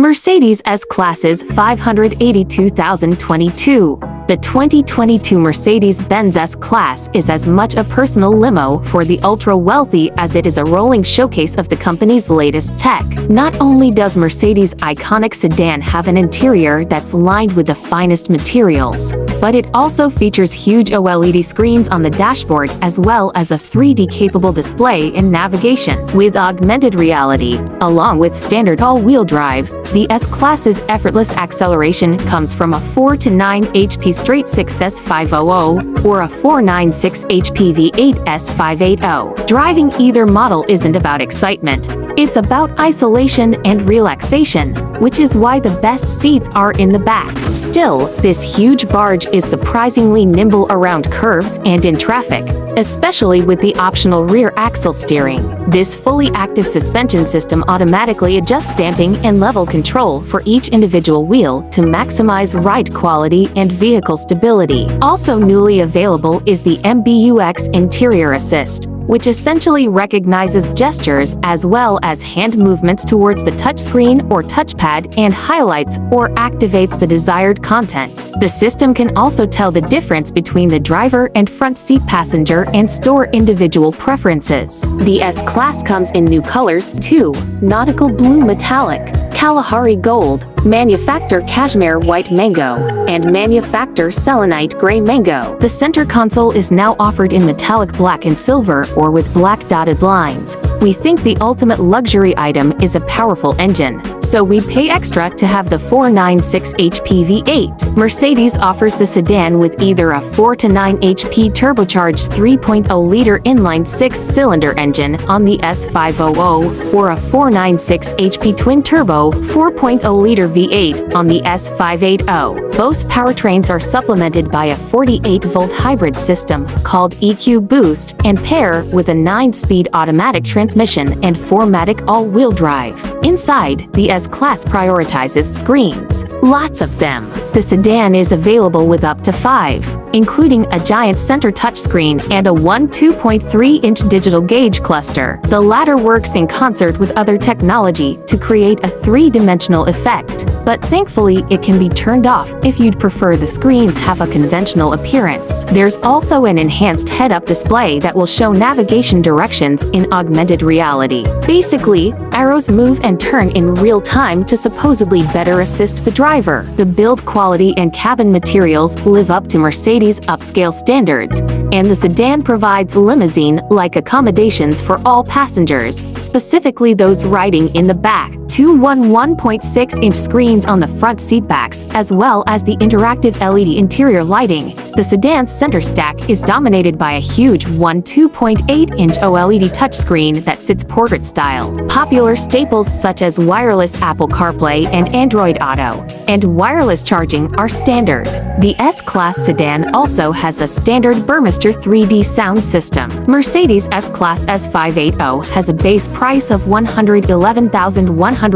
Mercedes S-Class's 580 2022. The 2022 Mercedes-Benz S-Class is as much a personal limo for the ultra-wealthy as it is a rolling showcase of the company's latest tech. Not only does Mercedes' iconic sedan have an interior that's lined with the finest materials, but it also features huge OLED screens on the dashboard as well as a 3D-capable display and navigation. With augmented reality, along with standard all-wheel drive, the S-Class's effortless acceleration comes from a 4 to 9 HP straight-six S580 or a 496 HP V8 S580. Driving either model isn't about excitement. It's about isolation and relaxation, which is why the best seats are in the back. Still, this huge barge is surprisingly nimble around curves and in traffic, especially with the optional rear axle steering. This fully active suspension system automatically adjusts damping and level control for each individual wheel to maximize ride quality and vehicle stability. Also newly available is the MBUX Interior Assist, which essentially recognizes gestures as well as hand movements towards the touchscreen or touchpad and highlights or activates the desired content. The system can also tell the difference between the driver and front seat passenger and store individual preferences. The S-Class comes in new colors too: nautical blue metallic, Kalahari gold, manufacturer cashmere white mango, and manufacturer selenite gray mango. The center console is now offered in metallic black and silver or with black dotted lines. We think the ultimate luxury item is a powerful engine, so we pay extra to have the 496 HP V8. Mercedes offers the sedan with either a 4 to 9 HP turbocharged 3.0-liter inline six-cylinder engine on the S580 or a 496 HP twin-turbo 4.0-liter V8 on the S580. Both powertrains are supplemented by a 48-volt hybrid system called EQ Boost and pair with a 9-speed automatic transmission and 4MATIC all-wheel drive. Inside, the S-Class prioritizes screens. Lots of them. The sedan is available with up to 5, including a giant center touchscreen and a 2.3-inch digital gauge cluster. The latter works in concert with other technology to create a three-dimensional effect, but thankfully it can be turned off if you'd prefer the screens have a conventional appearance. There's also an enhanced head-up display that will show navigation directions in augmented reality. Basically, arrows move and turn in real time to supposedly better assist the driver. The build quality and cabin materials live up to Mercedes' upscale standards, and the sedan provides limousine-like accommodations for all passengers, specifically those riding in the back. Two 1.6-inch screens on the front seatbacks, as well as the interactive LED interior lighting. The sedan's center stack is dominated by a huge 2.8-inch OLED touchscreen that sits portrait-style. Popular staples such as wireless Apple CarPlay and Android Auto, and wireless charging are standard. The S-Class sedan also has a standard Burmester 3D sound system. Mercedes S-Class S580 has a base price of $111,100.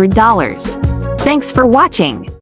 Thanks for watching.